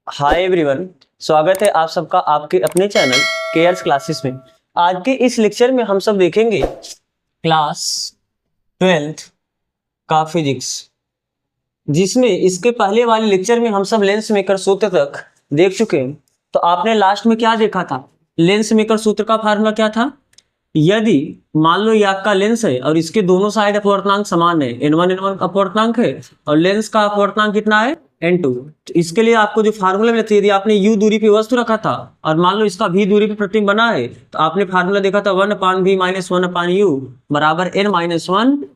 Hi everyone, स्वागत है आप सबका आपके अपने चैनल केयर्स क्लासेस में। आज के इस लेक्चर में हम सब देखेंगे क्लास 12th का फिजिक्स, जिसमें इसके पहले वाले लेक्चर में हम सब लेंस मेकर सूत्र तक देख चुके हैं। तो आपने लास्ट में क्या देखा था? लेंस मेकर सूत्र का फार्मूला क्या था? यदि मान लो ये आपका लेंस है और इसके दोनों साइड अपवर्तनांक समान है, n1 अपवर्तनांक है और लेंस का अपवर्तनांक कितना है? n2। तो इसके लिए आपको जो फार्मूला मिला था, यदि आपने u दूरी पे वस्तु रखा था और मान लो इसका v दूरी पे प्रतिबिंब बना है, तो आपने फार्मूला देखा था 1/v - 1/u बराबर n-1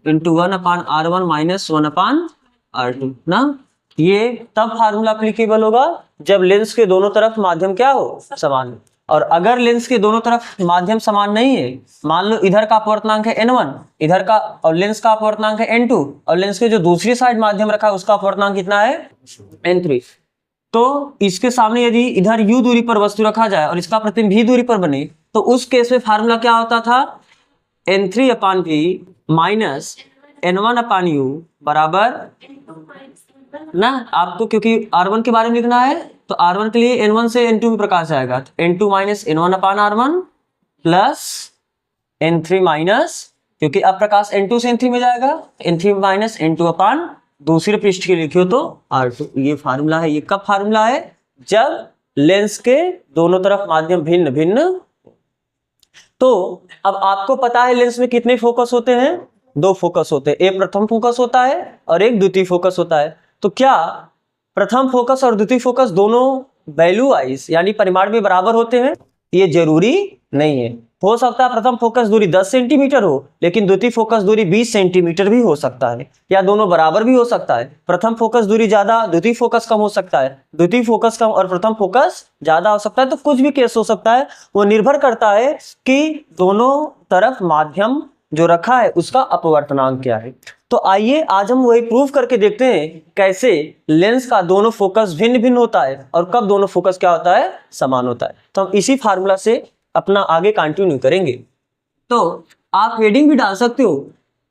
इंटू 1/r1 - 1/r2 ना। ये तब फार्मूला अप्लीकेबल होगा जब लेंस के दोनों तरफ माध्यम क्या हो? समान। और अगर लेंस के दोनों तरफ माध्यम समान नहीं है, मान लो इधर का अपवर्तनांक है n1, इधर का और लेंस का अपवर्तनांक है n2 और लेंस के जो दूसरी साइड माध्यम रखा है उसका अपवर्तनांक कितना है? n3। तो इसके सामने यदि इधर u दूरी पर वस्तु रखा जाए और इसका प्रतिबिंब v दूरी पर बने, तो उस केस में फार्मूला क्या होता था? n3/v माइनस n1/u बराबर ना। आपको क्योंकि r1 के बारे में लिखना है, तो r1 के लिए n1 से n2 में प्रकाश आएगा, तो n2 - n1/r1 plus n3 minus, क्योंकि अब प्रकाश n2 से n3 में जाएगा, n3 - n2/, दूसरे पृष्ठ के लिखियो तो r2। ये फार्मूला है। ये कब फार्मूला है? जब लेंस के दोनों तरफ माध्यम भिन्न भिन्न। तो अब आपको पता है लेंस में कितने फोकस होते हैं? 2 फोकस होते हैं, एक प्रथम फोकस होता है और एक द्वितीय फोकस होता है। तो क्या प्रथम फोकस और द्वितीय फोकस दोनों वैल्यू वाइज यानी परिमाण में बराबर होते हैं? ये जरूरी नहीं है। हो सकता है प्रथम फोकस दूरी 10 सेंटीमीटर हो, लेकिन द्वितीय फोकस दूरी 20 सेंटीमीटर भी हो सकता है, या दोनों बराबर भी हो सकता है। प्रथम फोकस दूरी ज्यादा, द्वितीय फोकस कम हो सकता है, द्वितीय फोकस कम और प्रथम फोकस ज्यादा हो सकता है। तो कुछ भी केस हो सकता है, वो निर्भर करता है कि दोनों तरफ माध्यम जो रखा है उसका अपवर्तनांक क्या है। तो आइए आज हम वही प्रूव करके देखते हैं कैसे लेंस का दोनों फोकस भिन्न भिन्न होता है और कब दोनों फोकस क्या होता है? समान होता है। तो हम इसी फार्मूला से अपना आगे कंटिन्यू करेंगे। तो आप हेडिंग भी डाल सकते हो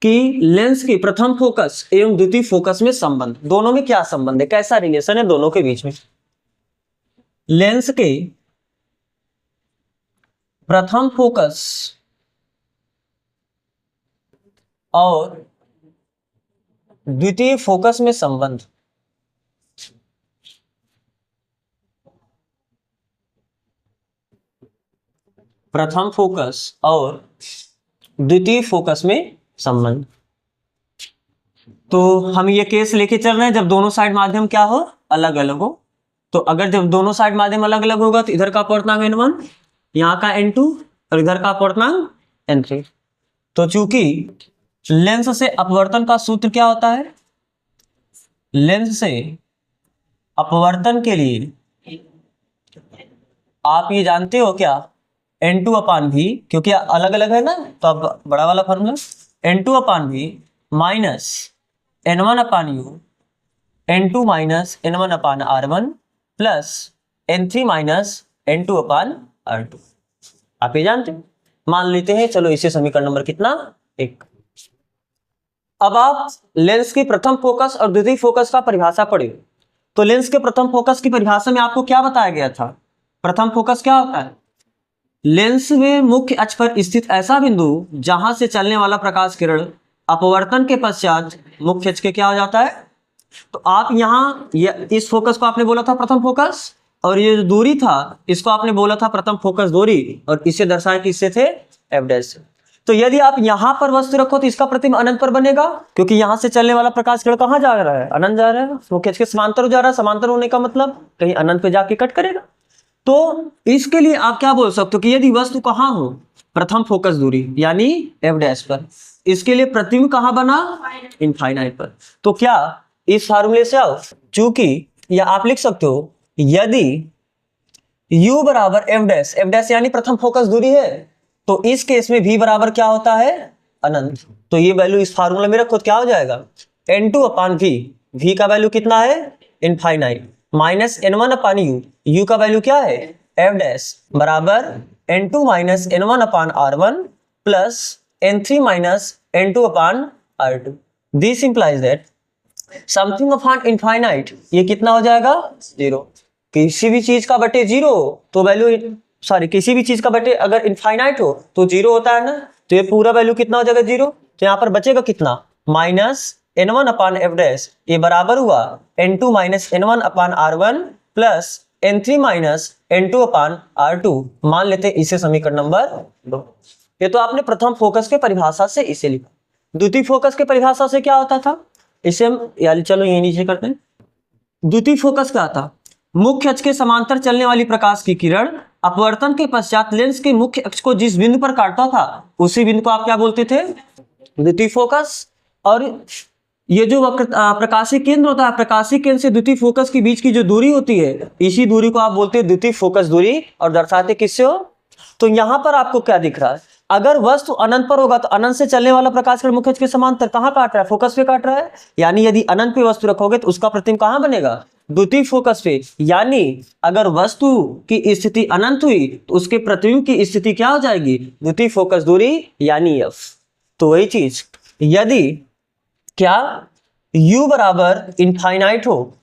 कि लेंस के प्रथम फोकस एवं द्वितीय फोकस में संबंध, दोनों में क्या संबंध है, कैसा रिलेशन है दोनों के बीच में। लेंस के प्रथम फोकस और द्वितीय फोकस में संबंध। प्रथम फोकस और द्वितीय फोकस में संबंध। तो हम ये केस लेके चल रहे हैं जब दोनों साइड माध्यम क्या हो? अलग अलग हो। तो अगर जब दोनों साइड माध्यम अलग अलग होगा तो इधर का अपवर्तनांक n1, यहाँ का n2 और इधर का अपवर्तनांक n3। तो चूंकि लेंस से अपवर्तन का सूत्र क्या होता है? लेंस से अपवर्तन के लिए आप ये जानते हो क्या? n2/v, क्योंकि अलग अलग है ना, तो अब बड़ा वाला formula n2/v minus n1/u, n2 - n1/r1 plus n3 - n2/r2। आप ये जानते हो। मान लेते हैं, चलो इसे समीकरण नंबर कितना? 1। अब आप लेंस की प्रथम फोकस और द्वितीय फोकस का परिभाषा पढ़े। तो लेंस के प्रथम फोकस की परिभाषा में आपको क्या बताया गया था? प्रथम फोकस क्या होता है? लेंस में मुख्य अक्ष पर स्थित ऐसा बिंदु जहां से चलने वाला प्रकाश किरण अपवर्तन के पश्चात मुख्य अक्ष के क्या हो जाता है। तो आप यहाँ इस फोकस को आपने बोला था प्रथम फोकस, और ये जो दूरी था इसको आपने बोला था प्रथम फोकस दूरी, और इसे दर्शाए किससे थे? f'। तो यदि आप यहां पर वस्तु रखो तो इसका प्रतिबिंब अनंत पर बनेगा, क्योंकि यहां से चलने वाला प्रकाश किरण कहां जा रहा है? अनंत जा रहा है। मुख्य अक्ष के समांतर जा रहा है। समांतर होने का मतलब कहीं अनंत पे जाके कट करेगा। तो इसके लिए आप क्या बोल सकते हो कि यदि वस्तु कहां हो? प्रथम फोकस दूरी यानी f' पर। इसके लिए प्रतिबिंब कहां बना? इनफाइनाइट पर। तो क्या इस फार्मूले से आओ, चूंकि या आप लिख सकते हो यदि u बराबर f' यानी प्रथम फोकस दूरी है, तो इस केस में v बराबर क्या होता है? अनंत। तो ये वैल्यू इस फार्मूला में रखो, क्या हो जाएगा? n2/v, v का वैल्यू कितना है? इनफाइनाइट, माइनस n1/u, u का वैल्यू क्या है? f' बराबर n2 - n1/r1 plus n3 - n2/r2। This implies that something upon infinite ये कितना हो जाएगा? 0। किसी भी चीज का बटे जीरो तो वैल्यू, सॉरी किसी भी चीज का बटे अगर इनफाइनाइट हो तो जीरो होता है ना, तो ये पूरा वैल्यू कितना हो जाएगा जीरो, तो यहाँ पर बचेगा कितना minus n1 upon F dash, ये बराबर हुआ n2 माइनस n1 अपान r1 plus n3 minus n2 अपान r2। मान लेते हैं इसे समीकरण नंबर 2। ये तो आपने प्रथम फोकस के परिभाषा से इसे लिखा। द्वितीय फोकस के परिभाषा से क्या होता था, इसे हम यानी चलो ये नीचे करते हैं। द्वितीय फोकस क्या था, मुख्य अक्ष के समांतर चलने वाली प्रकाश की किरण अपवर्तन के पश्चात लेंस के मुख्य अक्ष को जिस बिंदु पर काटता था उसी बिंदु को आप क्या बोलते थे, द्वितीय फोकस। और ये जो प्रकाशीय केंद्र होता है, प्रकाशीय केंद्र से द्वितीय फोकस के बीच की जो दूरी होती है, इसी दूरी को आप बोलते हैं द्वितीय फोकस दूरी, और दर्शाते किससे हो। तो यहां पर आपको क्या दिख रहा है, अगर वस्तु अनंत पर होगा तो अनंत से चलने वाला प्रकाश किरण मुख्य अक्ष के समांतर कहां काट रहा है, फोकस पे काट रहा है। यानी यदि अनंत पे वस्तु रखोगे तो उसका प्रतिबिंब कहां बनेगा, द्वितीय फोकस पे। यानी अगर वस्तु की स्थिति अनंत हुई तो उसके प्रतिबिंब की स्थिति क्या हो जाएगी, द्वितीय फोकस दूरी यानी एफ। तो वही चीज यदि क्या u बराबर इनफाइनाइट हो,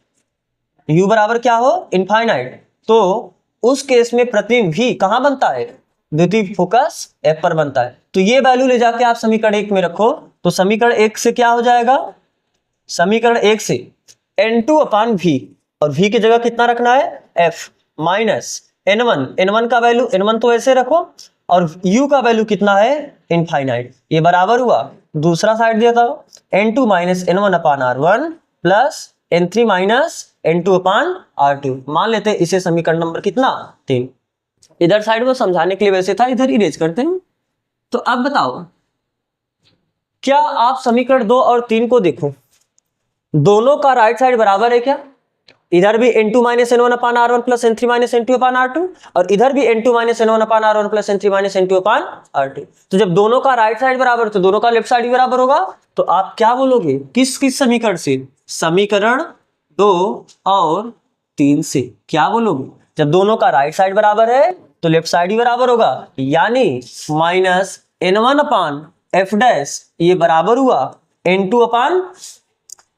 u बराबर क्या हो इनफाइनाइट, तो उस केस में प्रतिबिंब भी कहां बनता है, द्वितीय फोकस f पर बनता है। तो ये वैल्यू ले जाके आप समीकरण 1 में रखो, तो समीकरण 1 से क्या हो जाएगा, समीकरण 1 से n2 अपान v, और v की जगह कितना रखना है f, माइनस n1 का वैल्यू n1 तो ऐसे रखो, और u का वैल्यू कितना है इनफाइनाइट, ये बराबर हुआ दूसरा साइड दिया था n2 माइनस n1 अपान r1 plus n3 minus n2 अपान r2। मान लेते हैं इसे समीकरण नंबर कितना 3। इधर साइड को समझाने के लिए वैसे था, इधर इरेज करते हैं। तो अब बताओ, क्या आप समीकरण 2 और 3 को देखो, दोनों का राइट साइड बराबर है क्या, इधर भी n2 माइनस n1 अपान r1 plus n3 minus n2 अपान r2, और इधर भी n2 माइनस n1 अपान r1 plus n3 minus n2 अपान r2। तो जब दोनों का राइट साइड बराबर तो दोनों का लेफ्ट साइड भी बराबर होगा, तो आप क्या बोलोगे किस किस समीकरण से, समीकरण 2 और 3 से। क्या बोलोगे, जब दोनों का राइट साइड बराबर है तो लेफ्ट साइड भी बराबर होगा, यानी माइनस n1 अपान f डैश ये बराबर हुआ n2 अपान।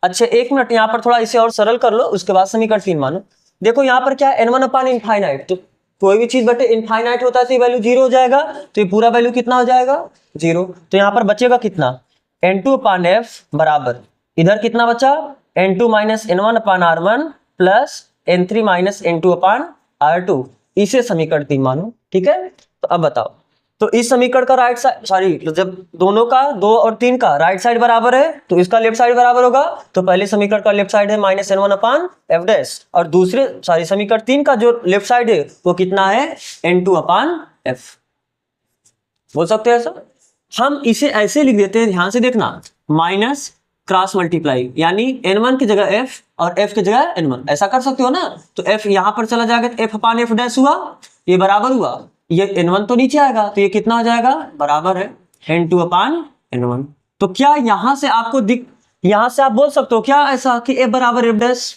अच्छा एक मिनट, यहाँ पर थोड़ा इसे और सरल कर लो, उसके बाद समीकरण 3 मानो। देखो यहाँ पर क्या है n1 अपान इनफाइनाइट, तो कोई भी चीज बटे इनफाइनाइट होता है तो ये वैल्यू जीरो हो जाएगा, तो ये पूरा वैल्यू कितना हो जाएगा जीरो। तो यहाँ पर बचेगा कितना n2 अपान f बराबर, इधर कितना बचा n2 माइनस n1 अपान r1 plus n3 minus n2 अपान r2, इसे समीकरण 3 मानो। ठीक है, तो अब बताओ, तो इस समीकरण का राइट साइड, सॉरी जब दोनों का 2 और 3 का राइट साइड बराबर है तो इसका लेफ्ट साइड बराबर होगा, तो पहले समीकरण का लेफ्ट साइड है minus n1 upon F dash, और दूसरे सॉरी समीकरण 3 का जो लेफ्ट साइड है वो कितना है n2 अपान एफ। बोल सकते हैं ऐसा, हम इसे ऐसे लिख देते हैं, ध्यान से देखना, माइनस क्रॉस मल्टीप्लाई, यानी n1 की जगह f और f की जगह n1, ऐसा कर सकते हो ना। तो f यहां पर चला जाएगा तो f अपान एफ डैश हुआ, ये बराबर हुआ, ये n1 तो नीचे आएगा तो ये कितना हो जाएगा बराबर है n2 अपान n1। तो क्या यहां से आपको यहां से आप बोल सकते हो क्या ऐसा कि f बराबर एफ डैश,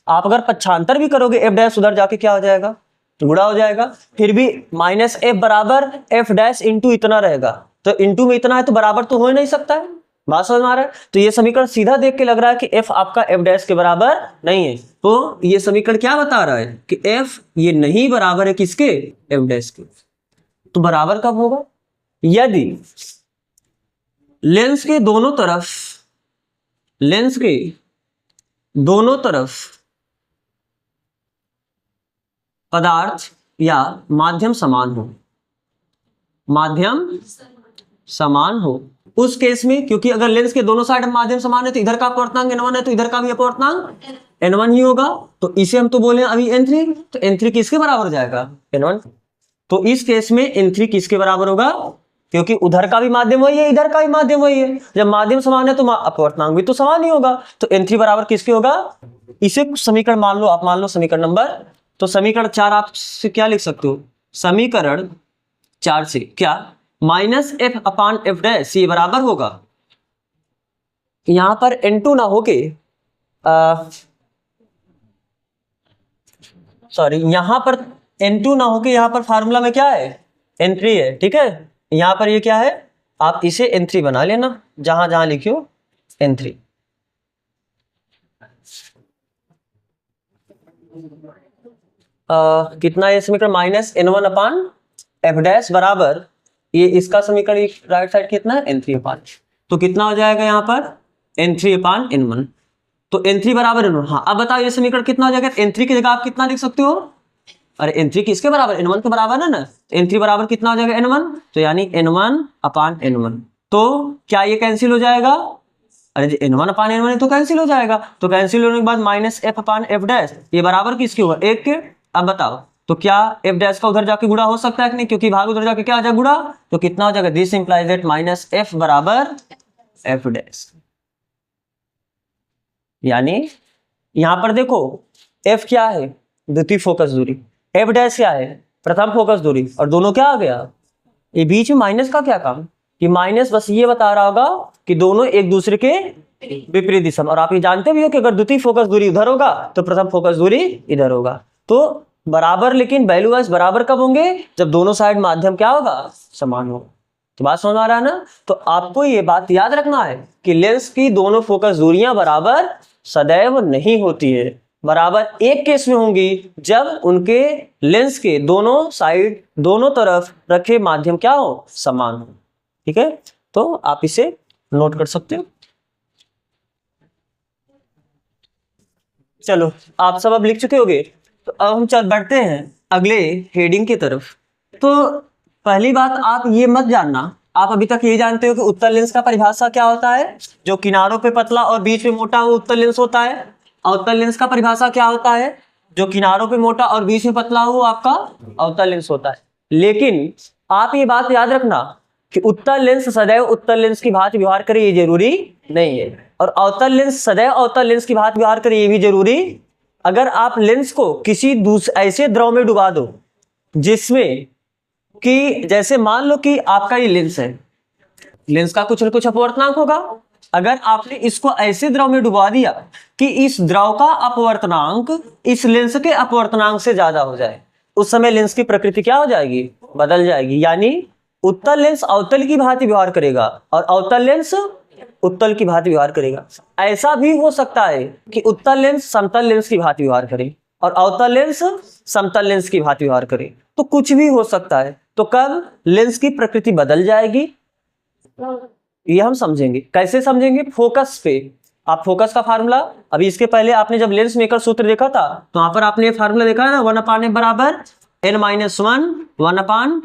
आप अगर पक्षांतर भी करोगे एफ डैश उधर जाके क्या हो जाएगा, गुणा हो जाएगा, फिर भी माइनस एफ बराबर एफ डैश इंटू इतना रहेगा, तो इंटू में इतना है तो बराबर तो हो ही नहीं सकता है, बात समझ में आ रहा है। तो ये समीकरण सीधा देख के लग रहा है कि f आपका f डैश के बराबर नहीं है, तो ये समीकरण क्या बता रहा है कि f ये नहीं बराबर है किसके, f डैश के। तो बराबर कब होगा, यदि लेंस के दोनों तरफ पदार्थ या माध्यम समान हो, उस केस में, क्योंकि अगर लेंस के दोनों साइड माध्यम समान है तो इधर का अपवर्तनांक n1 है तो इधर का भी अपवर्तनांक n1 ही होगा, तो इसे हम तो बोले अभी n3, तो n3 किसके बराबर हो जाएगा n1। तो इस केस में n3 किसके बराबर होगा, क्योंकि उधर का भी माध्यम वही है इधर का भी माध्यम वही है, जब माध्यम समान है तो अपवर्तनांक भी तो समान ही होगा, तो n3 बराबर किसके होगा, इसे समीकरण मान लो, आप मान लो समीकरण नंबर। तो समीकरण 4 आप से क्या लिख सकते हो, समीकरण 4 से क्या minus F upon F dash ये बराबर होगा, यहां पर n2 ना होके सॉरी यहां पर n2 ना होके यहां पर फार्मूला में क्या है n3 है, ठीक है, यहां पर ये क्या है, आप इसे n3 बना लेना जहां जहां लिखियो n3। कितना ये समीकरण -n1/f' बराबर ये इसका समीकरण राइट साइड कितना है n3/, तो कितना हो जाएगा यहाँ पर n3/n1, तो n3 बराबर n1। हाँ अब बताओ ये समीकरण कितना हो जाएगा, n3 की जगह आप कितना लिख सकते हो, अरे n3 किसके बराबर, n1 के बराबर है ना, n3 बराबर कितना हो जाएगा n1, तो यानी n1/n1। तो क्या ये कैंसिल हो जाएगा, अरे जी n1/n1 तो कैंसिल हो जाएगा, तो कैंसिल होने के बाद -f/f' ये बराबर किसके होगा, 1 के। अब बताओ तो क्या f' का उधर जाके गुणा हो सकता है कि नहीं, क्योंकि भाग उधर जाके क्या आ जाएगा गुणा, तो कितना हो जाएगा, दिस इंप्लाइज दैट -f बराबर f'। यानी यहां पर देखो f क्या है, द्वितीय फोकस दूरी, f' क्या है, प्रथम फोकस दूरी, और दोनों क्या आ गया, ये बीच में माइनस का क्या काम, कि माइनस बस ये बता रहा होगा कि दोनों एक दूसरे के विपरीत दिशा में, और आप ये जानते भी हो कि अगर द्वितीय फोकस दूरी उधर होगा तो प्रथम फोकस दूरी इधर होगा, तो बराबर, लेकिन वैल्यू वाइज बराबर कब होंगे, जब दोनों साइड माध्यम क्या होगा, समान होगा। तो बात समझ आ रहा है ना, तो आपको ये बात याद रखना है कि लेंस की दोनों फोकस दूरियां बराबर सदैव नहीं होती है, बराबर एक केस में होंगी जब उनके लेंस के दोनों साइड दोनों तरफ रखे माध्यम क्या हो, समान हो। ठीक है, तो आप इसे नोट कर सकते हो। चलो आप सब अब लिख चुके होगे, तो अब हम चल बढ़ते हैं अगले हेडिंग की तरफ। तो पहली बात आप ये मत जानना, आप अभी तक ये जानते हो कि उत्तल लेंस का परिभाषा क्या होता है, जो किनारों पे पतला और बीच में मोटा वो उत्तल लेंस होता है। अवतल लेंस का परिभाषा क्या होता है, जो किनारों पे मोटा और बीच में पतला हो आपका अवतल लेंस होता है। लेकिन आप ये बात याद रखना कि उत्तल लेंस सदैव उत्तल लेंस की भांति व्यवहार करे ये जरूरी नहीं है, और अवतल लेंस सदैव अवतल लेंस की भांति व्यवहार करे ये भी जरूरी। अगर आप लेंस को किसी ऐसे द्रव में डुबा दो जिसमें कि जैसे मान लो कि आपका ये लेंस है, लेंस का कुछ न कुछ अपवर्तनांक होगा, अगर आपने इसको ऐसे द्रव में डुबा दिया कि इस द्रव का अपवर्तनांक इस लेंस के अपवर्तनांक से ज्यादा हो जाए, उस समय लेंस की प्रकृति क्या हो जाएगी, बदल जाएगी। यानी उत्तल लेंस अवतल की भांति व्यवहार करेगा और अवतल लेंस उत्तल की भांति व्यवहार करेगा। ऐसा भी हो सकता है कि उत्तल लेंस समतल लेंस की भांति व्यवहार करे और अवतल लेंस समतल लेंस की भांति व्यवहार करे, तो कुछ भी हो सकता है। तो कब लेंस की प्रकृति बदल जाएगी ये हम समझेंगे। कैसे समझेंगे, फोकस पे। आप फोकस का फार्मूला अभी इसके पहले आपने जब लेंस मेकर सूत्र देखा था तो वहां पर आपने फार्मूला देखा है ना, 1/f बराबर n-1 1/r1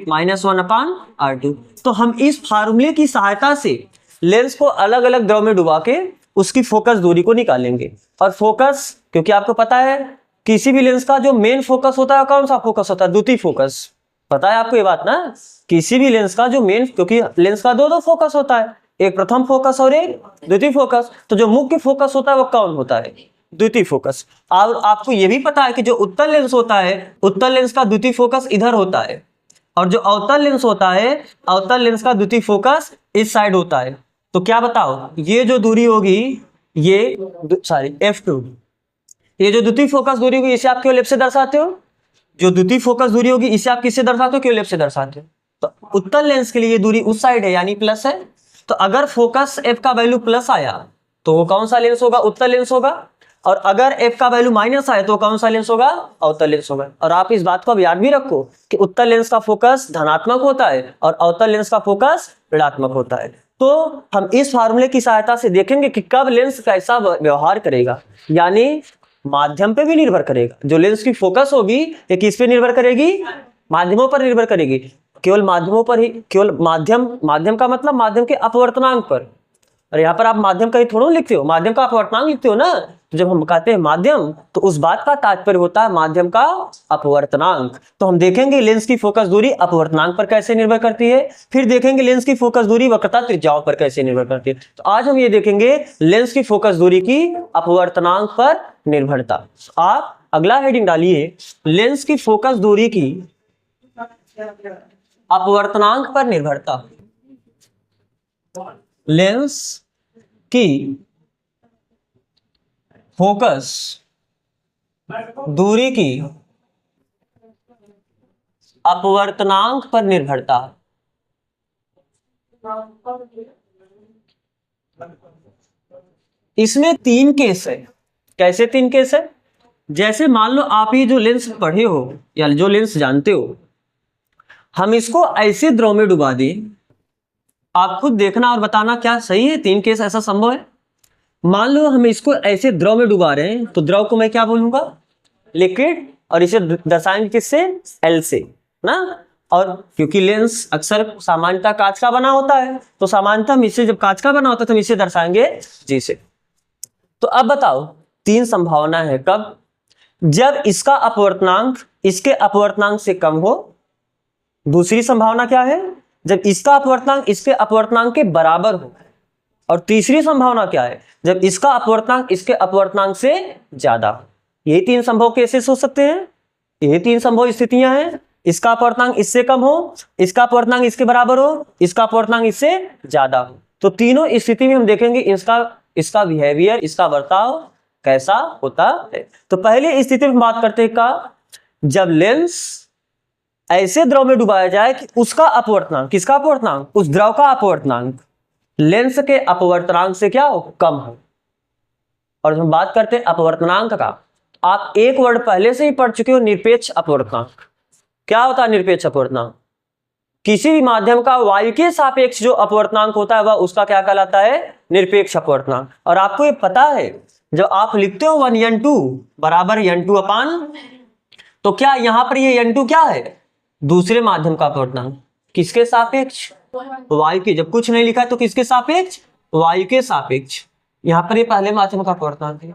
-1/r2। तो हम इस फार्मूले की सहायता से लेंस को अलग अलग द्रव में डुबा के उसकी फोकस दूरी को निकालेंगे। और फोकस, क्योंकि आपको पता है किसी भी लेंस का जो मेन फोकस होता है कौन सा फोकस होता है, द्वितीय फोकस। पता है आपको ये बात ना, किसी भी लेंस का जो मेन, क्योंकि लेंस का दो फोकस होता है, एक प्रथम फोकस और एक द्वितीय फोकस, तो जो मुख्य फोकस होता है वो कौन होता है, द्वितीय फोकस। और आपको ये भी पता है कि जो उत्तल लेंस होता है, उत्तल लेंस का द्वितीय फोकस इधर होता है, और जो अवतल लेंस होता है, अवतल लेंस का द्वितीय फोकस इस साइड होता है। तो क्या बताओ, ये जो दूरी होगी ये f2, ये जो द्वितीय फोकस दूरी होगी इसे आप क्यों लेफ्ट से दर्शाते हो, जो द्वितीय फोकस दूरी होगी इसे आप किससे दर्शाते हो, क्यों लेफ्ट से दर्शाते हो। तो उत्तल लेंस के लिए ये दूरी उस साइड है यानी प्लस है। तो अगर फोकस f का वैल्यू प्लस आया तो वो कौन सा लेंस होगा, उत्तल लेंस होगा, और अगर f का वैल्यू माइनस आया तो कौन सा लेंस होगा, अवतल लेंस होगा। और आप इस बात को अब याद भी रखो कि उत्तल लेंस का फोकस धनात्मक होता है और अवतल लेंस का फोकस ऋणात्मक होता है। तो हम इस फार्मूले की सहायता से देखेंगे कि कब लेंस कैसा व्यवहार करेगा, यानी माध्यम पे भी निर्भर करेगा। जो लेंस की फोकस होगी ये किस पे निर्भर करेगी, माध्यमों पर निर्भर करेगी, केवल माध्यमों पर ही, केवल माध्यम का मतलब माध्यम के अपवर्तनांक पर। और यहाँ पर आप माध्यम का ही थोड़ा लिखते हो, माध्यम का अपवर्तनांक लिखते हो ना। तो जब हम कहते हैं माध्यम तो उस बात का तात्पर्य होता है माध्यम का अपवर्तनांक। तो हम देखेंगे लेंस की फोकस दूरी अपवर्तनांक पर कैसे निर्भर करती है, फिर देखेंगे लेंस की फोकस दूरी वक्रता त्रिज्याओं पर कैसे निर्भर करती है। तो आज हम ये देखेंगे लेंस की फोकस दूरी की अपवर्तनांक पर निर्भरता। आप अगला हेडिंग डालिए, लेंस की फोकस दूरी की अपवर्तनांक पर निर्भरता। लेंस की फोकस दूरी की अपवर्तनांक पर निर्भरता। इसमें तीन केस है। कैसे तीन केस है, जैसे मान लो आप ये जो लेंस पढ़े हो या जो लेंस जानते हो, हम इसको ऐसे द्रव में डुबा दें, आप खुद देखना और बताना क्या सही है, 3 केस ऐसा संभव है। मान लो हम इसको ऐसे द्रव में डुबा रहे हैं, तो द्रव को मैं क्या बोलूंगा, लिक्विड, और इसे दर्शाएंगे किससे, एल से ना। और क्योंकि लेंस अक्सर सामान्यतः कांच का बना होता है, तो सामान्यतः हम इसे, जब कांच का बना होता है तो हम इसे दर्शाएंगे जी से। तो अब बताओ 3 संभावना है, कब, जब इसका अपवर्तनांक इसके अपवर्तनांक से कम हो। दूसरी संभावना क्या है, जब इसका अपवर्तनांक इसके अपवर्तनांक के बराबर हो। और तीसरी संभावना क्या है, जब इसका अपवर्तनांक इसके अपवर्तनांक से ज्यादा हो। ये 3 संभव केसेस हो सकते हैं, ये 3 संभव स्थितियां हैं। इसका अपवर्तनांक इससे कम हो, इसका अपवर्तनांक इसके बराबर हो, इसका अपवर्तनांक इससे ज्यादा हो। तो तीनों स्थिति में हम देखेंगे इसका बिहेवियर, इसका बर्ताव कैसा होता है। तो पहले स्थिति में बात करते हैं का, जब लेंस ऐसे द्रव में डुबाया जाए कि उसका अपवर्तनांक, किसका अपवर्तनांक, उस द्रव का अपवर्तनांक लेंस के अपवर्तनांक से क्या हो, कम हो। और जब हम बात करते हैं अपवर्तनांक का, आप एक वर्ड पहले से ही पढ़ चुके हो, निरपेक्ष अपवर्तनांक। क्या होता है निरपेक्ष अपवर्तनांक, किसी भी माध्यम का वायु के सापेक्ष जो अपवर्तनांक होता है वह उसका क्या कहलाता है, निरपेक्ष अपवर्तनांक। और आपको ये पता है, जब आप लिखते हो 1n2 बराबर n2 अपान, तो क्या यहां पर ये n2 क्या है, दूसरे माध्यम का अपवर्तनांक, किसके सापेक्ष, वायु के। जब कुछ नहीं लिखा है तो किसके सापेक्ष, वायु के सापेक्ष। यहां पर ये पहले माध्यम का अपवर्तनांक है,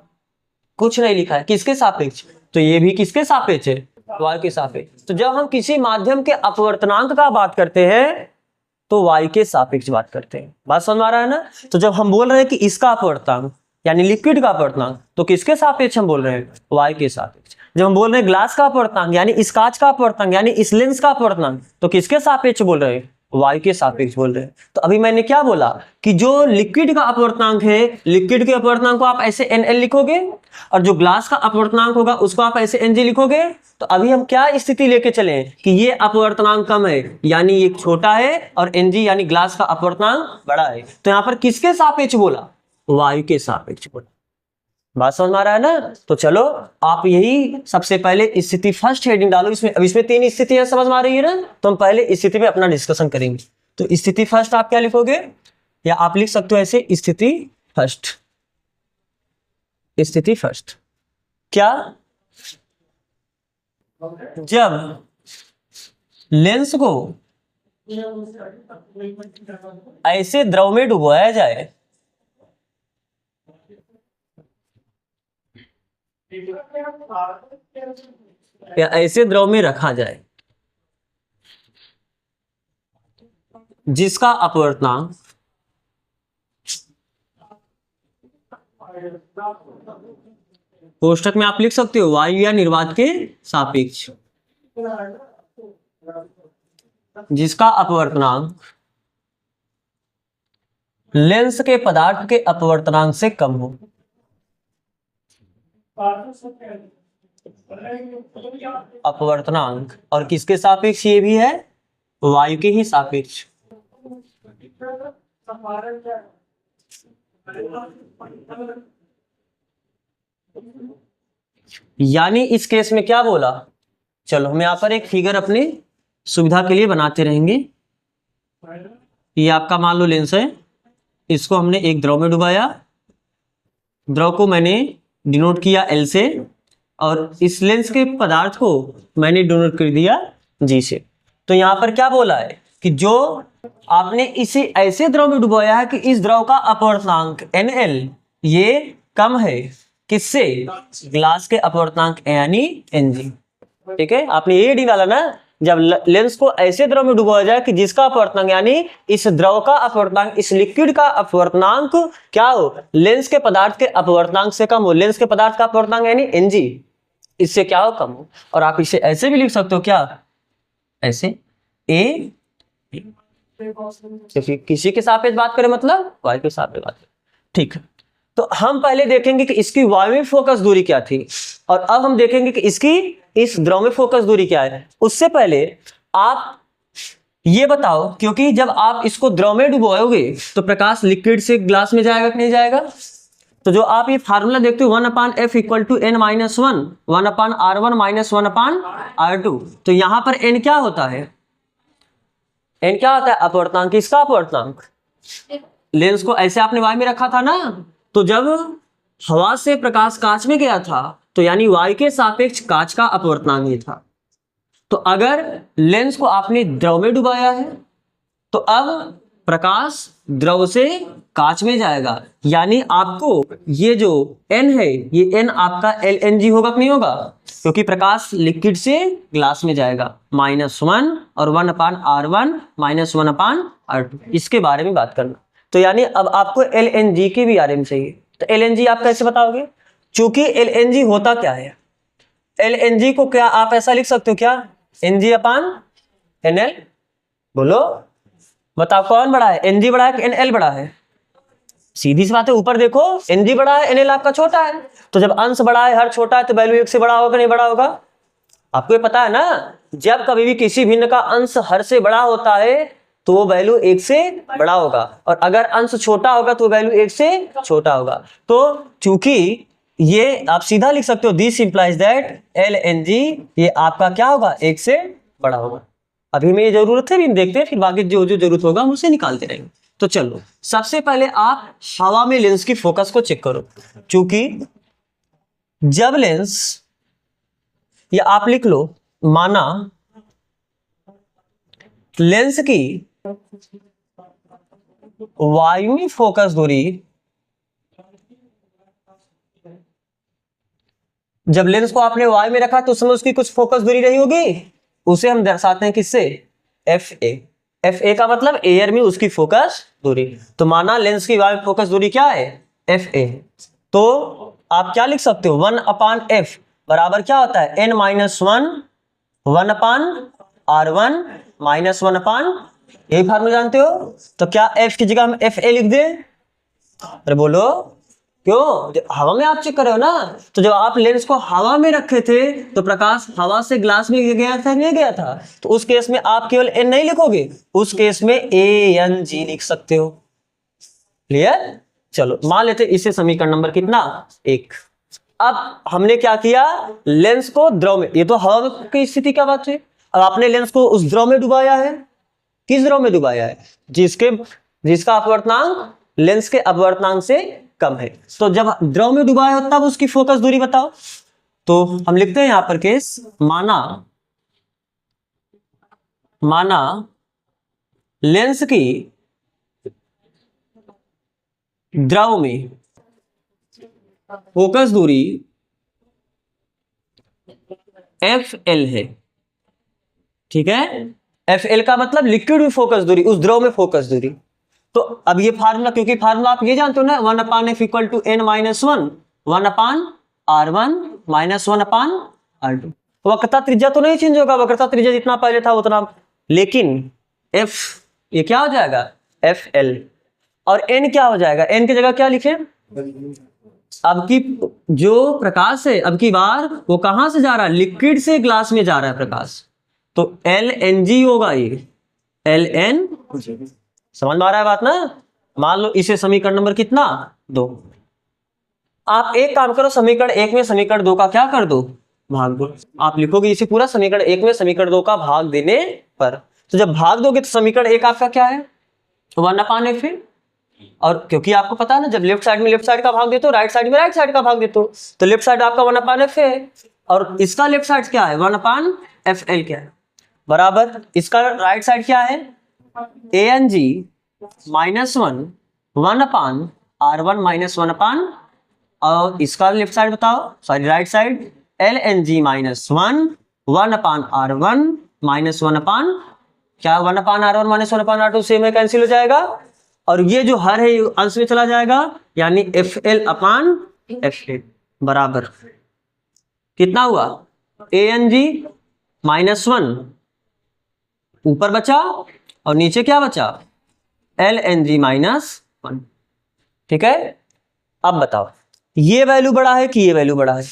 कुछ नहीं लिखा है, किसके सापेक्ष, तो ये भी किसके सापेक्ष है, वायु के सापेक्ष। तो जब हम किसी माध्यम के अपवर्तनांक का बात करते हैं तो वायु के सापेक्ष बात करते हैं। बात समझ में आ रहा है ना। तो जब हम बोल रहे हैं कि इसका अपवर्तनांक यानी लिक्विड का अपवर्तनांक, तो किसके सापेक्ष हम बोल रहे हैं, वायु के सापेक्ष। जब हम बोल रहे हैं ग्लास का अपवर्तनांक यानी इस कांच का अपवर्तनांक यानी इस लेंस का अपवर्तनांक, तो किसके सापेक्ष बोल रहे हैं, वायु के सापेक्ष बोल रहे हैं। तो अभी मैंने क्या बोला कि जो लिक्विड का अपवर्तनांक है, लिक्विड के अपवर्तनांक को आप ऐसे NL लिखोगे, और जो ग्लास का अपवर्तनांक होगा उसको आप ऐसे NG लिखोगे। तो अभी हम क्या स्थिति लेके चले कि ये अपवर्तनांक कम है यानी ये छोटा है, और NG यानी ग्लास का अपवर्तनांक बड़ा है। तो यहां पर किसके सापेक्ष बोला, वायु के सापेक्ष बोला। बात समझ में आ रहा है ना। तो चलो आप यही सबसे पहले स्थिति फर्स्ट हेडिंग डालो इसमें। अब इसमें 3 स्थितियां समझ में आ रही है ना, तो हम पहले स्थिति पे अपना डिस्कशन करेंगे। तो स्थिति फर्स्ट आप क्या लिखोगे, या आप लिख सकते हो ऐसे, स्थिति फर्स्ट। स्थिति फर्स्ट क्या, जब लेंस को ऐसे द्रव में डुबोया जाए या ऐसे द्रव में रखा जाए जिसका अपवर्तनांक कोष्ठक में आप लिख सकते हो वायु या निर्वात के सापेक्ष, जिसका अपवर्तनांक लेंस के पदार्थ के अपवर्तनांक से कम हो। अपवर्तनांक और किसके सापेक्ष, ये भी है वायु के ही सापेक्ष। यानी इस केस में क्या बोला, चलो हम यहां पर एक फिगर अपनी सुविधा के लिए बनाते रहेंगे। ये आपका मान लो लेंस है, इसको हमने एक द्रव में डुबाया, द्रव को मैंने डिनोट किया L से, और इस लेंस के पदार्थ को मैंने डिनोट कर दिया G से। तो यहां पर क्या बोला है कि जो आपने इसे ऐसे द्रव में डुबाया है कि इस द्रव का अपवर्तनांक NL ये कम है, किससे, ग्लास के अपवर्तनांक यानी NG। ठीक है, आपने ये डी डाला ना, जब लेंस को ऐसे द्रव में डुबाया जाए कि जिसका अपवर्तनांक यानी इस द्रव का अपवर्तनांक, इस लिक्विड का अपवर्तनांक क्या हो, लेंस के पदार्थ के अपवर्तनांक से कम हो। लेंस के पदार्थ का अपवर्तनांक यानी NG, इससे क्या हो, कम हो। और आप इसे ऐसे भी लिख सकते हो, क्या, ऐसे A, किसी के सापेक्ष बात करें मतलब वायु के सापेक्ष बात करें। ठीक है, तो हम पहले देखेंगे कि इसकी वायु में फोकस दूरी क्या थी, और अब हम देखेंगे कि इसकी इस द्रव में फोकस दूरी क्या है। उससे पहले आप ये बताओ, क्योंकि जब आप इसको द्रव में डुबोओगे तो प्रकाश लिक्विड से ग्लास में जाएगा कि नहीं जाएगा, तो जो आप ये फार्मूला देखते हो 1/f equal to n minus 1 1/r1 minus 1/r2, तो यहाँ पर n क्या होता है? n क्या होता है? अपवर्तनांक। किसका अपवर्तनांक? लेंस को ऐसे आपने y में रखा था ना, तो जब हवा से प्रकाश कांच में गया था तो यानी y के सापेक्ष कांच का अपवर्तनांक ये था। तो अगर लेंस को आपने द्रव में डुबाया है तो अब प्रकाश द्रव से कांच में जाएगा, यानी आपको ये जो n है ये n आपका LNG होगा कि नहीं होगा? क्योंकि प्रकाश लिक्विड से ग्लास में जाएगा। -1 और 1/r1 माइनस 1/r2, इसके बारे में बात करना। तो यानी अब आपको LNG के भी बारे में चाहिए, तो LNG आप कैसे बताओगे? चूंकि LNG होता क्या है, LNG को क्या आप ऐसा लिख सकते हो क्या? Ng/NL। बोलो बताओ कौन बड़ा है, Ng बड़ा है कि NL बड़ा है? सीधी सी बात है, ऊपर देखो Ng बड़ा है, NL आपका छोटा है। तो जब अंश बड़ा है, हर छोटा है, तो वैल्यू 1 से बड़ा होगा नहीं बड़ा होगा? आपको ये पता है ना, जब कभी भी किसी भिन्न का अंश हर से बड़ा होता है तो वो वैल्यू 1 से बड़ा होगा, और अगर अंश छोटा होगा तो वैल्यू 1 से छोटा होगा। तो चूंकि ये आप सीधा लिख सकते हो, दिस इंप्लाइज दैट LNG ये आपका क्या होगा? 1 से बड़ा होगा। अभी में ये जरूरत है, देखते हैं, फिर बाकी जो जो जरूरत होगा हम उसे निकालते रहेंगे। तो चलो सबसे पहले आप हवा में लेंस की फोकस को चेक करो। चूंकि जब लेंस, या आप लिख लो, माना लेंस की वायुवी फोकस दूरी, जब लेंस को आपने वायु में रखा तो उस समय उसकी कुछ फोकस दूरी रही होगी, उसे हम दर्शाते हैं किससे? FA। FA का मतलब एयर में उसकी फोकस दूरी। तो माना लेंस की वायु फोकस दूरी क्या है? FA। तो आप क्या लिख सकते हो? 1/f बराबर क्या होता है? n-1 1/r1 माइनस 1/, यही फार्मूला जानते हो। तो क्या f की जगह हम FA लिख दें? अरे बोलो क्यों? हवा में आप चेक कर रहे हो ना, तो जब आप लेंस को हवा में रखे थे तो प्रकाश हवा से ग्लास में गया था नहीं गया था? तो उस केस में आप केवल n नहीं लिखोगे, उस केस में ANG लिख सकते हो। क्लियर? चलो मान लेते इसे समीकरण नंबर कितना? 1। अब हमने क्या किया? लेंस को द्रव में, ये तो हवा की स्थिति क्या बात है, अब आपने लेंस को उस द्रव में डुबाया है। किस द्रव में डुबाया है? जिसका अपवर्तनांक लेंस के अपवर्तनांक से कम है। तो जब द्रव में डुबाया हो तब उसकी फोकस दूरी बताओ। तो हम लिखते हैं यहां पर केस, माना लेंस की द्रव में फोकस दूरी FL है। ठीक है, FL का मतलब लिक्विड में फोकस दूरी, उस द्रव में फोकस दूरी। तो अब ये फार्मूला, क्योंकि फार्मूला आप ये जानते हो ना, 1/f equal to n-1 1/r1 minus 1/r2। वक्रता त्रिज्या तो नहीं चेंज होगा, वक्रता त्रिज्या जितना पहले था उतना, लेकिन f ये क्या हो जाएगा? FL। और n क्या हो जाएगा? n की जगह क्या लिखे? अब की जो प्रकाश है अब की बार वो कहां से जा रहा है? लिक्विड से ग्लास में जा रहा है प्रकाश, तो LNG होगा ये, LN। समझ में आ रहा है बात ना? मान लो इसे समीकरण नंबर कितना? 2। आप एक काम करो, समीकरण 1 में समीकरण 2 का क्या कर दो? भाग दो। आप लिखोगे इसे पूरा समीकरण 1 में समीकरण 2 का भाग देने पर, तो जब भाग दोगे तो समीकरण 1 आपका क्या है? 1/f। और क्योंकि आपको पता है ना, जब लेफ्ट साइड में लेफ्ट साइड का भाग देते हो, राइट साइड में राइट साइड का भाग देते हो, तो लेफ्ट साइड आपका 1/f है और इसका लेफ्ट साइड क्या है? 1/FL क्या है? बराबर इसका राइट साइड क्या है? ANG -1 1/r1 माइनस 1/, और इसका लेफ्ट साइड बताओ, sorry right side, LNG -1 1/r1 minus 1/, क्या 1/r1 माइनस 1/r2 सेम है, कैंसिल हो जाएगा, और ये जो हर है अंश में चला जाएगा, यानी FL/FA बराबर कितना हुआ? ANG -1 ऊपर बचा और नीचे क्या बचा? LNG -1। ठीक है, अब बताओ ये वैल्यू बड़ा है कि ये वैल्यू बड़ा है?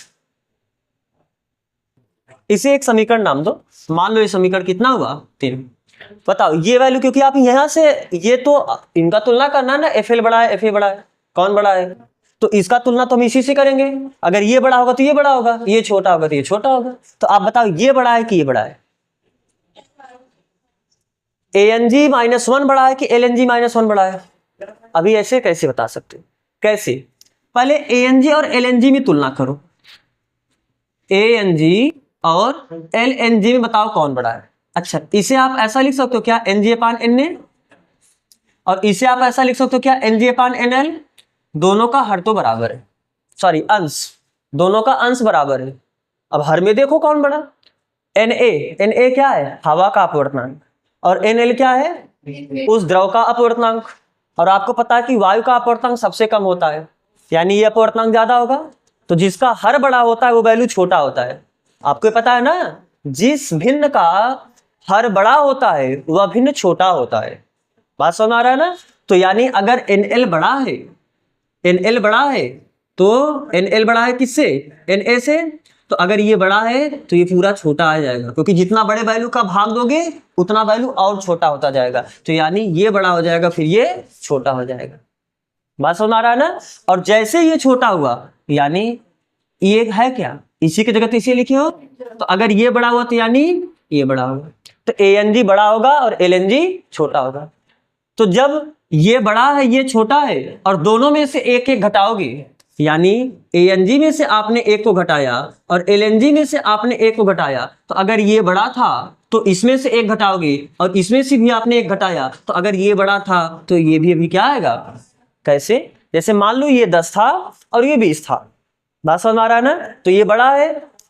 इसे एक समीकरण नाम दो। मान लो ये समीकरण कितना हुआ? 3। बताओ ये वैल्यू, क्योंकि आप यहां से ये तो इनका तुलना करना है ना, FL बड़ा है FA बड़ा है, कौन बड़ा है? तो इसका तुलना तो हम इसी से करेंगे। अगर ये बड़ा होगा तो ये बड़ा होगा, ये छोटा होगा तो ये छोटा होगा। तो आप बताओ ये बड़ा है कि ये बड़ा है? ANG -1 बड़ा है कि LNG -1 बड़ा है? अभी ऐसे कैसे बता सकते हो? कैसे? पहले ANG और LNG में तुलना करो। ANG और LNG में बताओ कौन बड़ा है। अच्छा, इसे आप ऐसा लिख सकते हो क्या, NG/NA? और इसे आप ऐसा लिख सकते हो क्या, NG/NL? दोनों का हर तो बराबर है, सॉरी अंश, दोनों का अंश बराबर है। अब हर में देखो कौन बड़ा। Na क्या है? हवा का अपवर्तनांक। और NL क्या है? उस द्रव का अपवर्तनांक। और आपको पता है कि वायु का अपवर्तनांक सबसे कम होता है, यानी ये अपवर्तनांक ज्यादा होगा। तो जिसका हर बड़ा होता है वो वैल्यू छोटा होता है। आपको पता है ना, जिस भिन्न का हर बड़ा होता है वह भिन्न छोटा होता है। बात समझ आ रहा है ना? तो यानी अगर NL बड़ा है, NL बड़ा है तो NL बड़ा है किससे? Na से। तो अगर ये बड़ा है तो ये पूरा छोटा आ जाएगा, क्योंकि जितना बड़े वैल्यू का भाग दोगे उतना वैल्यू और छोटा होता जाएगा। तो यानी ये बड़ा हो जाएगा फिर ये छोटा हो जाएगा। बात समझ आ रहा है ना? और जैसे ये छोटा हुआ, यानी ये है क्या, इसी की जगह तो इसे लिखे हो। तो अगर ये बड़ा हुआ तो यानी ये बड़ा होगा। तो ANG बड़ा होगा और LNG छोटा होगा। तो जब ये बड़ा है ये छोटा है और दोनों में से एक एक घटाओगे, यानी ANG में से आपने एक को घटाया और LNG में से आपने एक को घटाया, तो अगर ये बड़ा था तो इसमें से एक घटाओगे और इसमें से भी आपने एक घटाया, तो अगर ये बड़ा था तो ये भी अभी क्या आएगा? कैसे? जैसे मान लो ये 10 था और ये 20 था। बात समझ आ रहा है ना? तो ये बड़ा है,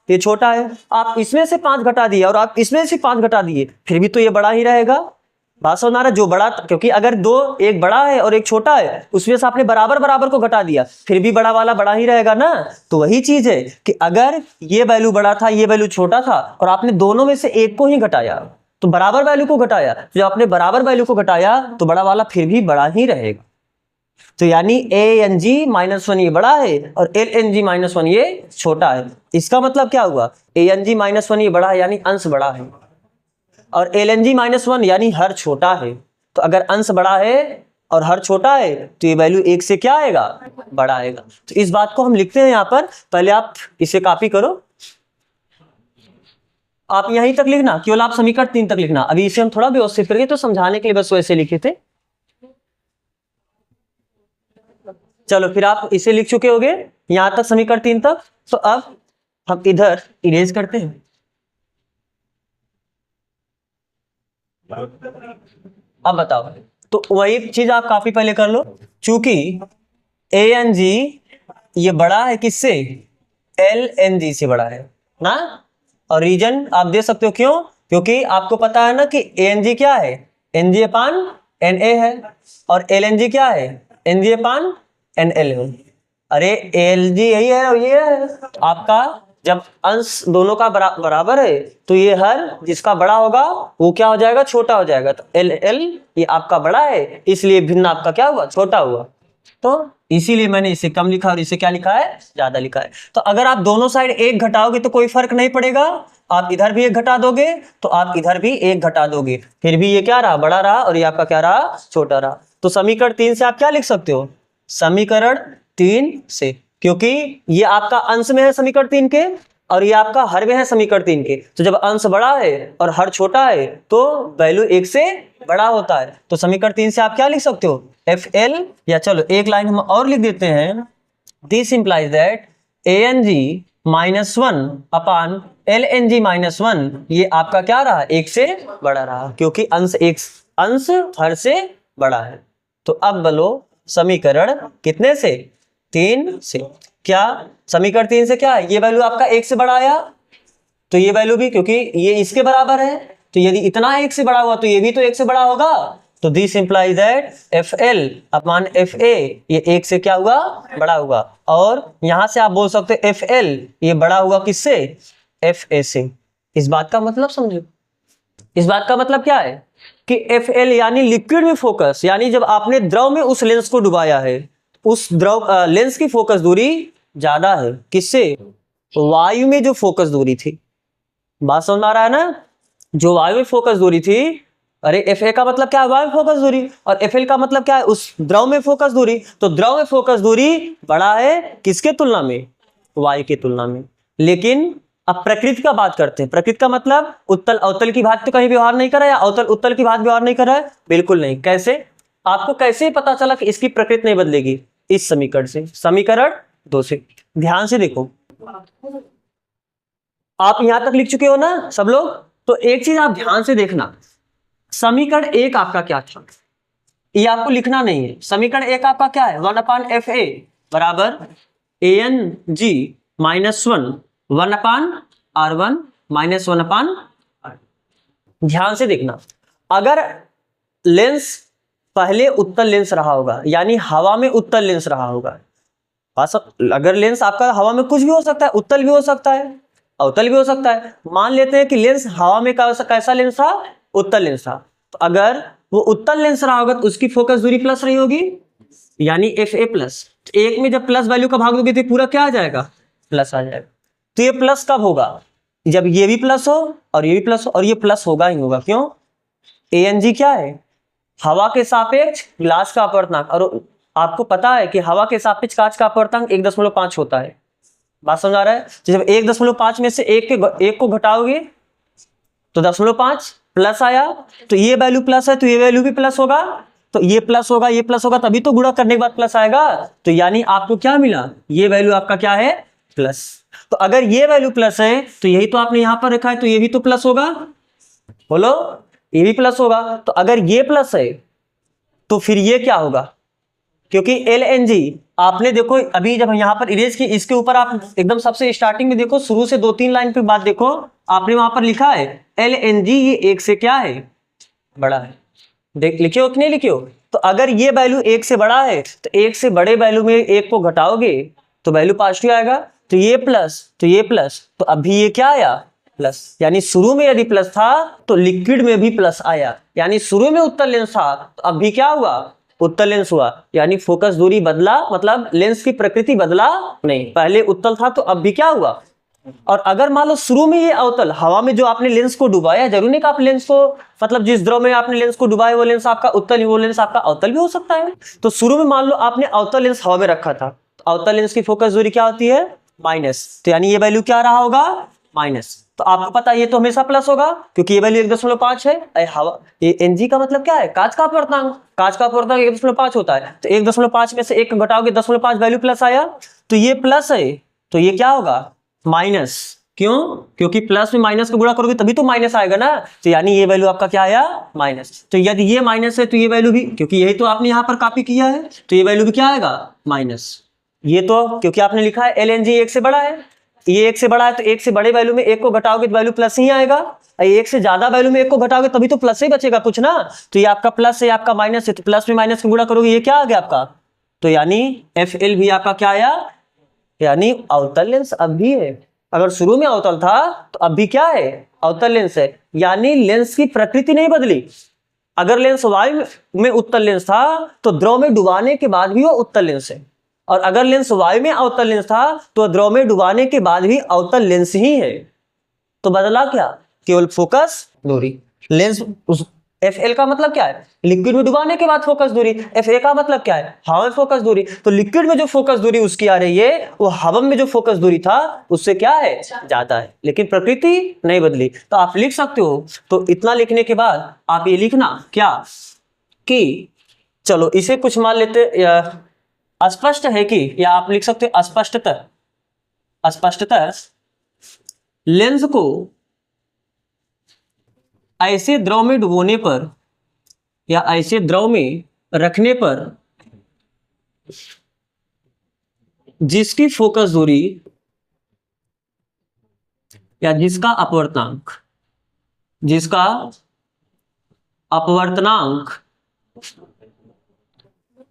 ये छोटा है। आप इसमें से 5 घटा दिए और आप इसमें से 5 घटा दिए, फिर भी तो ये बड़ा ही रहेगा। बात समझ आ रहा है? जो बड़ा, क्योंकि अगर दो, एक बड़ा है और एक छोटा है, उसमें से आपने बराबर बराबर को घटा दिया, फिर भी बड़ा वाला बड़ा ही रहेगा ना। तो वही चीज है कि अगर ये वैल्यू बड़ा था, ये वैल्यू छोटा था और आपने दोनों में से एक को ही घटाया, तो बराबर वैल्यू को घटाया, जब आपने बराबर वैल्यू को घटाया तो बड़ा वाला फिर भी बड़ा ही रहेगा। तो यानी ANG -1 ये बड़ा है और LNG -1 ये छोटा है। इसका मतलब क्या हुआ? ANG -1 ये बड़ा है यानी अंश बड़ा है, और LNG -1 यानी हर छोटा है। तो अगर अंश बड़ा है और हर छोटा है तो ये वैल्यू 1 से क्या आएगा? बड़ा आएगा। तो इस बात को हम लिखते हैं यहाँ पर। पहले आप इसे कॉपी करो, आप यहीं तक लिखना, केवल आप समीकरण 3 तक लिखना। अभी इसे हम थोड़ा व्यवस्थित करेंगे तो समझाने के लिए बस वैसे लिखे थे। चलो फिर आप इसे लिख चुके होगे यहां तक, समीकरण 3 तक। तो अब हम इधर इरेज करते हैं। अब बताओ, तो वही चीज आप काफी पहले कर लो। चूंकि ANG ये बड़ा है किससे? LNG से बड़ा है ना। और रीजन आप दे सकते हो क्यों? क्योंकि आपको पता है ना कि ANG क्या है? NG/Na है और LNG क्या है? NG/NL है। अरे LG यही है और ये है। तो आपका जब अंश दोनों का बराबर है तो ये हर जिसका बड़ा होगा वो क्या हो जाएगा? छोटा हो जाएगा। तो LL ये आपका बड़ा है, इसलिए भिन्न आपका क्या हुआ? छोटा हुआ। तो इसीलिए मैंने इसे कम लिखा और इसे क्या लिखा है? ज्यादा लिखा है। तो अगर आप दोनों साइड एक घटाओगे तो कोई फर्क नहीं पड़ेगा। आप इधर भी एक घटा दोगे तो आप इधर भी एक घटा दोगे, फिर भी ये क्या रहा? बड़ा रहा और ये आपका क्या रहा? छोटा रहा। तो समीकरण 3 से आप क्या लिख सकते हो? समीकरण 3 से, क्योंकि ये आपका अंश में है समीकरण 3 के और ये आपका हर में है समीकरण 3 के। तो जब अंश बड़ा है और हर छोटा है तो वैल्यू 1 से बड़ा होता है। तो समीकरण 3 से आप क्या लिख सकते हो? FL, या चलो एक लाइन हम और लिख देते हैं। This implies that ANG -1 upon LNG -1 ये आपका क्या रहा? 1 से बड़ा रहा, क्योंकि अंश हर से बड़ा है। तो अब बोलो समीकरण कितने से? 3 से। क्या समीकरण 3 से क्या है? ये वैल्यू आपका 1 से बड़ा आया, तो ये वैल्यू भी, क्योंकि ये इसके बराबर है, तो यदि इतना 1 से बड़ा हुआ तो ये भी तो 1 से बड़ा होगा। तो this implies that FL upon FA ये 1 से क्या हुआ? बड़ा हुआ। और यहां से आप बोल सकते हो FL ये बड़ा हुआ किससे? FA से। इस बात का मतलब समझो। इस बात का मतलब क्या है कि FL यानी लिक्विड में फोकस, यानी जब आपने द्रव में उस लेंस को डुबाया है, उस द्रव लेंस की फोकस दूरी ज्यादा है किससे? वायु में जो फोकस दूरी थी। बात समझ आ रहा है ना? जो वायु में फोकस दूरी थी अरे एफ ए का मतलब क्या है, वायु में फोकस दूरी, और एफ एल का मतलब क्या है, उस द्रव में फोकस दूरी। तो द्रव में फोकस दूरी बड़ा है किसके तुलना में, वायु की तुलना में। लेकिन अब प्रकृति का बात करते हैं। प्रकृति का मतलब उत्तल अवतल की भांति तो कहीं व्यवहार नहीं करा, या अवतल उत्तल की भांति व्यवहार नहीं करा है, बिल्कुल नहीं। कैसे, आपको कैसे पता चला कि इसकी प्रकृति नहीं बदलेगी, इस समीकरण से, समीकरण 2 से। ध्यान से देखो, आप यहां तक लिख चुके हो ना सब लोग, तो एक चीज आप ध्यान से देखना, समीकरण 1 आपका क्या था, ये आपको लिखना नहीं है। समीकरण 1 आपका क्या है, 1/FA बराबर ANG -1 1/R1 -1/R। ध्यान से देखना, अगर लेंस पहले उत्तल लेंस रहा होगा, यानी हवा में उत्तल लेंस रहा होगा, अगर लेंस आपका हवा में कुछ भी हो सकता है, उत्तल भी हो सकता है, अवतल भी हो सकता है। मान लेते हैं कि लेंस हवा में कैसा लेंस था, उत्तल लेंस था। तो अगर वो उत्तल लेंस रहा होगा तो उसकी फोकस दूरी प्लस रही होगी, यानी FA प्लस। एक में जब प्लस वैल्यू का भाग दोगे तो पूरा क्या आ जाएगा, प्लस आ जाएगा। तो ये प्लस कब होगा, जब ये भी प्लस हो और ये भी प्लस हो, और ये प्लस होगा ही होगा। क्यों, ANG क्या है, हवा के सापेक्ष ग्लास का अपवर्तनांक, और आपको पता है कि हवा के सापेक्ष कांच का अपवर्तनांक 1.5 होता है। बात समझ आ रहा है। तो जब 1.5 में से एक को घटाओगे तो 0.5 प्लस आया, तो ये वैल्यू प्लस है तो ये वैल्यू भी प्लस होगा, तो ये प्लस होगा, ये प्लस होगा, तभी तो गुणा करने के बाद प्लस आएगा। तो यानी आपको क्या मिला, ये वैल्यू आपका क्या है, प्लस। तो अगर ये वैल्यू प्लस है तो यही तो आपने यहां पर रखा है, तो ये भी तो प्लस होगा, बोलो, ये भी प्लस होगा। तो अगर ये प्लस है तो फिर ये क्या होगा, क्योंकि LNG आपने देखो अभी जब यहां पर इरेज की, इसके ऊपर आप एकदम सबसे स्टार्टिंग में देखो, शुरू से 2-3 लाइन पे बात देखो, आपने वहां पर लिखा है LNG ये 1 से क्या है, बड़ा है। देख लिखियो कि नहीं लिखियो। तो अगर ये वैल्यू 1 से बड़ा है तो 1 से बड़े वैल्यू में 1 को घटाओगे तो वैल्यू पॉजिटिव आएगा, तो ये प्लस, तो ये प्लस, तो अभी ये क्या आया, प्लस। यानी शुरू में यदि प्लस था तो लिक्विड में भी प्लस आया, यानी शुरू में उत्तल लेंस था तो अभी क्या हुआ, उत्तल लेंस हुआ। यानी फोकस दूरी बदला, मतलब लेंस की प्रकृति बदला नहीं, पहले उत्तल था तो अब भी क्या हुआ। और अगर मान लो शुरू में ये अवतल, हवा में जो आपने लेंस को डुबाया, जरूरी नहीं कि आप लेंस को, मतलब जिस द्रव में आपने लेंस को डुबाया वो लेंस आपका उत्तल, वो लेंस आपका अवतल भी हो सकता है। तो शुरू में मान लो आपने अवतल लेंस हवा में रखा था, तो अवतल लेंस की फोकस दूरी क्या होती है, माइनस। तो यानी ये वैल्यू क्या रहा होगा, माइनस। तो आपको पता है ये तो हमेशा प्लस होगा क्योंकि ये वैल्यू 1.5 है। हवा ये NG का मतलब क्या है, कांच का अपवर्तनांक, कांच का अपवर्तनांक 1.5 होता है। तो 1.5 में से 1 घटाओगे 0.5 वैल्यू प्लस आया, तो ये प्लस है, तो ये क्या होगा, माइनस। क्यों, क्योंकि प्लस में माइनस को गुणा करोगे तभी तो माइनस आएगा ना। तो यानी ये वैल्यू आपका क्या आया, माइनस। तो यदि ये माइनस है तो ये वैल्यू भी, क्योंकि यही तो आपने यहाँ पर कॉपी किया है, तो ये वैल्यू भी क्या आएगा, माइनस। ये तो क्योंकि आपने लिखा है LNG 1 से बड़ा है, ये 1 से बड़ा है, तो 1 से बड़े वैल्यू में 1 को घटाओगे तो वैल्यू प्लस ही आएगा। 1 से ज्यादा वैल्यू में 1 को घटाओगे तभी तो प्लस ही बचेगा कुछ ना। तो ये आपका प्लस है, आपका माइनस है, तो प्लस में माइनस को गुणा करोगे ये क्या आ गया आपका, तो यानी FL भी आपका क्या आया, यानी अवतल लेंस अब भी है। अगर शुरू में अवतल था तो अब भी क्या है, अवतल लेंस है। यानी लेंस की प्रकृति नहीं बदली। अगर लेंस वायु में उत्तल लेंस था तो द्रव में डुबाने के बाद भी वो उत्तल लेंस है, और अगर लेंस वायु में अवतल लेंस था तो द्रव में डुबाने के बाद भी अवतल लेंस ही है। तो बदला क्या, केवल फोकस दूरी। लेंस FL का मतलब क्या है, लिक्विड में डुबाने के बाद फोकस दूरी। FA का मतलब क्या है, हवा में फोकस दूरी। तो लिक्विड में जो फोकस दूरी उसकी आ रही है, वो हवा में जो फोकस दूरी था उससे क्या है, ज्यादा है, लेकिन प्रकृति नहीं बदली। तो आप लिख सकते हो। तो इतना लिखने के बाद आप ये लिखना क्या, कि चलो इसे कुछ मान लेते, अस्पष्ट है कि, या आप लिख सकते हो अस्पष्टतर, अस्पष्टतर लेंस को ऐसे द्रव में डुबोने पर या ऐसे द्रव में रखने पर जिसकी फोकस दूरी या जिसका अपवर्तनांक, जिसका अपवर्तनांक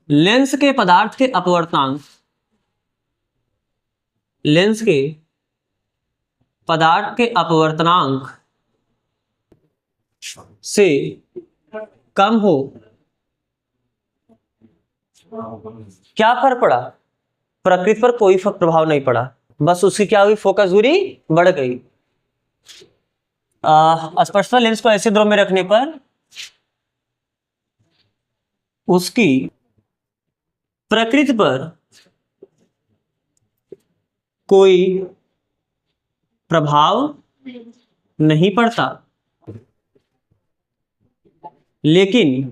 लेंस के पदार्थ के अपवर्तनांक, लेंस के पदार्थ के अपवर्तनांक से कम हो। क्या फर्क पड़ा, प्रकृति पर कोई प्रभाव नहीं पड़ा, बस उसकी क्या हुई, फोकस दूरी बढ़ गई। स्पष्टता लेंस को ऐसे द्रव में रखने पर उसकी प्रकृति पर कोई प्रभाव नहीं पड़ता, लेकिन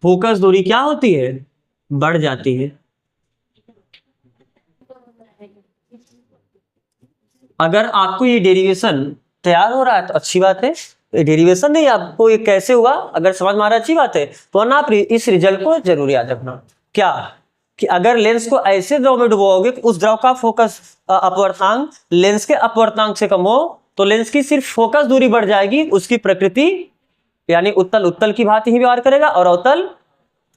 फोकस दूरी क्या होती है, बढ़ जाती है। अगर आपको ये डेरिवेशन तैयार हो रहा है तो अच्छी बात है, डेरिवेशन नहीं आपको ये कैसे हुआ अगर समझ में आ रहा है अच्छी बात है, तो ना आप इस रिजल्ट को जरूर याद रखना। क्या कि अगर लेंस को ऐसे द्रव में डुबोगे कि उस द्रव का फोकस अपवर्तनांक लेंस के अपवर्तनांक से कम हो तो लेंस की सिर्फ फोकस दूरी बढ़ जाएगी, उसकी प्रकृति यानी उत्तल उत्तल की भांति ही व्यवहार करेगा और अवतल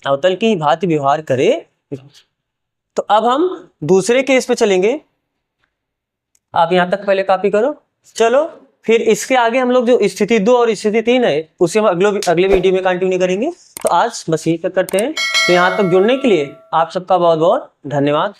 अवतल की भांति व्यवहार करे। तो अब हम दूसरे केस पे चलेंगे, आप यहां तक पहले कॉपी करो। चलो फिर इसके आगे हम लोग जो स्थिति 2 और स्थिति 3 है उसे हम अगले वीडियो में कंटिन्यू करेंगे। तो आज बस यही तक करते हैं। तो यहाँ तक जुड़ने के लिए आप सबका बहुत बहुत धन्यवाद।